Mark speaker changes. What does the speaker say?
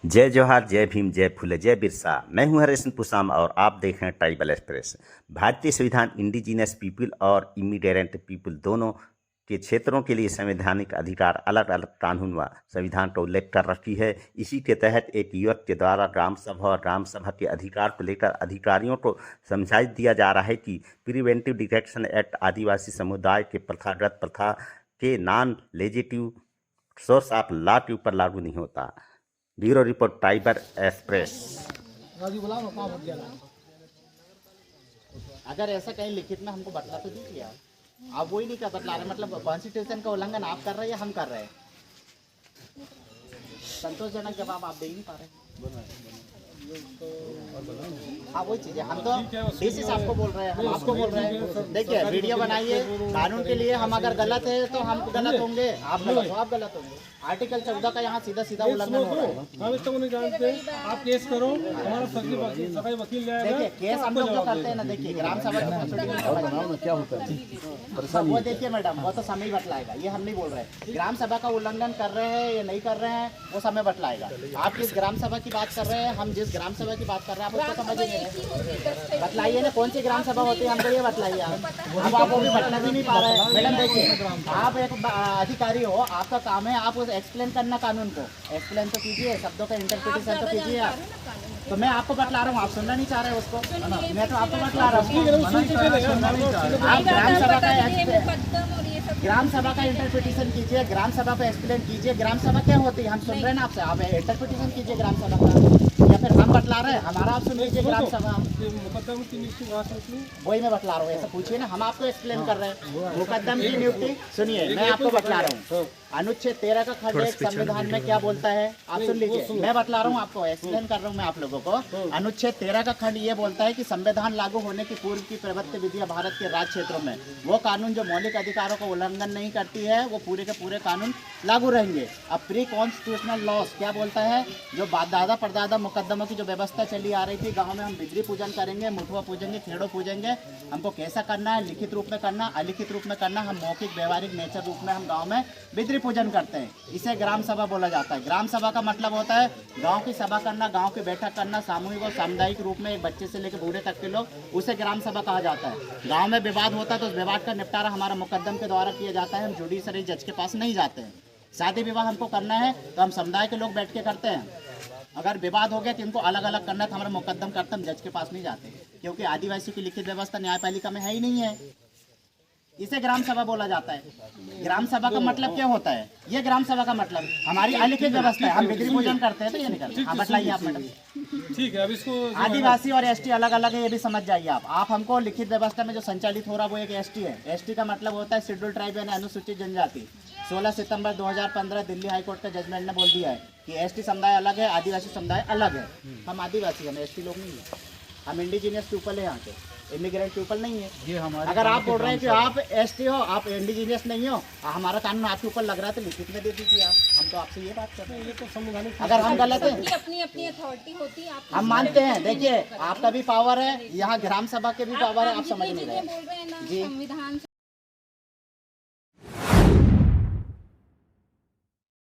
Speaker 1: जय जोहार, जय भीम, जय फुले, जय बिरसा। मैं हूं हरेशन पुसाम और आप देख रहे हैं ट्राइबल एक्सप्रेस। भारतीय संविधान इंडिजिनस पीपल और इमिग्रेंट पीपल दोनों के क्षेत्रों के लिए संवैधानिक अधिकार अलग अलग कानून व संविधान का उल्लेख कर रखी है। इसी के तहत एक युवक के द्वारा ग्राम सभा और ग्राम सभा के अधिकार को लेकर अधिकारियों को समझा दिया जा रहा है कि प्रिवेंटिव डिटेक्शन एक्ट आदिवासी समुदाय के प्रथागत प्रथा के नॉन लेजिटिव सोर्स ऑफ लॉ के ऊपर लागू नहीं होता। Bureau report tribal express.
Speaker 2: अगर ऐसा कहीं लिखित में हमको बतला तो दीजिए आप वही नहीं कर बतला रहे, मतलब कॉन्स्टिट्यूशन का उल्लंघन आप कर रहे हैं या हम कर रहे हैं? संतोषजनक जवाब आप दे ही नहीं पा रहे। हाँ वही चीज़ है, हम तो डीसी साहब को बोल रहे हैं, हम आपको बोल रहे हैं। देखिए वीडियो बनाइए, कानून के लिए हम अगर गलत है तो हम गलत होंगे, आप गलत हो, आप गलत होंगे। आर्टिकल 14 का यहाँ सीधा सीधा उल्लंघन हो रहा है।
Speaker 3: हम इसको नहीं जानते, आप केस करो, हमारा सरकारी वकील ले आएगा।
Speaker 2: देखिए केस हम लोग जो करते हैं ना, देखिए ग्राम सभा की प्रोसीडिंग क्या होता है वो देखिए मैडम, वो तो समय बतलाएगा, ये हम नहीं बोल रहे। ग्राम सभा का उल्लंघन कर रहे हैं या नहीं कर रहे हैं वो समय बतलाएगा। आप किस ग्राम सभा की बात कर रहे हैं, हम जिस ग्राम सभा की बात कर रहे हैं आप उसको समझ नहीं रहे। बतलाइए ना कौन सी ग्राम सभा होती है, हमको ये बतलाइए। अब आप वो भी बतला भी नहीं पा रहे हैं। मैडम देखिए, आप एक अधिकारी हो, आपका काम है आप एक्सप्लेन करना कानून को। एक्सप्लेन तो कीजिए, शब्दों का इंटरप्रिटेशन तो कीजिए आप। तो मैं आपको बतला रहा हूँ, आप सुनना नहीं चाह रहे उसको, मैं तो आपको बतला रहा हूँ। आप ग्राम सभा का इंटरप्रिटेशन कीजिए, ग्राम सभा पे एक्सप्लेन कीजिए। ग्राम सभा क्या होती है हम सुन रहे हैं ना आपसे, आप इंटरप्रिटेशन कीजिए ग्राम सभा का, या फिर हम बतला रहे हैं हमारा आप सुन लीजिए। ग्राम सभा वही मैं बतला रहा हूँ, ऐसा पूछिए ना, हम आपको एक्सप्लेन कर रहे हैं। मुकदम की नियुक्ति सुनिए, मैं आपको बतला रहा हूँ। अनुच्छेद 13 का खंड 1 संविधान में क्या बोलता है आप सुन लीजिए। मैं बतला रहा हूँ आपको, एक्सप्लेन कर रहा हूँ मैं आप लोगों को। अनुच्छेद 13 का खंड ये बोलता है कि संविधान लागू होने की पूर्व की प्रवृत्ति विधियां भारत के राज्य क्षेत्रों में वो कानून जो मौलिक अधिकारों का उल्लंघन नहीं करती है वो पूरे के पूरे कानून लागू रहेंगे। अब प्री कॉन्स्टिट्यूशनल लॉस क्या बोलता है, जो दादा परदादा मुकदमों की जो व्यवस्था चली आ रही थी, गाँव में हम बिजली पूजन करेंगे, मुठुआ पूजेंगे, खेड़ो पूजेंगे, हमको कैसा करना है, लिखित रूप में करना, अलिखित रूप में करना, हम मौखिक व्यवहारिक नेचर रूप में हम गाँव में बिजली पूजन करते हैं। इसे ग्राम सभा बोला जाता है। ग्राम सभा का मतलब होता है गांव की सभा करना, गांव की बैठक करना, सामूहिक और सामुदायिक रूप में एक बच्चे से लेकर बूढ़े तक के लोग, उसे ग्राम सभा कहा जाता है। गांव में विवाद होता है तो उस विवाद का निपटारा हमारा मुकदम के द्वारा किया जाता है। हम जुडिशरी जज के पास नहीं जाते हैं। शादी विवाह हमको करना है तो हम समुदाय के लोग बैठ के करते हैं। अगर विवाद हो गया कि इनको अलग अलग करना है तो हमारा मुकदम करते हम जज के पास नहीं जाते, क्योंकि आदिवासियों की लिखित व्यवस्था न्यायपालिका में है ही नहीं है। इसे ग्राम सभा बोला जाता है। ग्राम सभा का मतलब क्या होता है, ये ग्राम सभा का मतलब हमारी अलिखित व्यवस्था है। हम बिजली पूजन करते हैं तो ये नहीं करते। हाँ बताइए आप मैडम।
Speaker 3: ठीक है, अब इसको
Speaker 2: आदिवासी और एसटी अलग अलग है, ये भी समझ जाइए आप हमको लिखित व्यवस्था में जो संचालित हो रहा है वो एक एसटी है। एसटी का मतलब होता है शेड्यूल ट्राइब यानी अनुसूचित जनजाति। 16 सितंबर 2015 दिल्ली हाईकोर्ट का जजमेंट ने बोल दिया है कि एसटी समुदाय अलग है, आदिवासी समुदाय अलग है। हम आदिवासी, हम एसटी लोग नहीं है, हम इंडिजिनियस पीपल है, यहाँ के इमिग्रेंट पीपल नहीं है। ये हमारे अगर आप बोल रहे हैं कि आप एसटी हो, आप इंडिजिनियस नहीं हो, हमारा कानून आपके ऊपर लग रहा है तो लिखित में दे दीजिए आप। हम तो आपसे ये बात कर रहे हैं, ये तो संवैधानिक। अगर हम गलत हैं,
Speaker 4: अपनी अपनी अथॉरिटी होती है,
Speaker 2: हम मानते हैं। देखिए आपका भी पावर है, यहाँ ग्राम सभा के भी पावर है, आप समझ नहीं रहे
Speaker 4: बोल रहे हैं ना
Speaker 2: जी।
Speaker 4: संविधान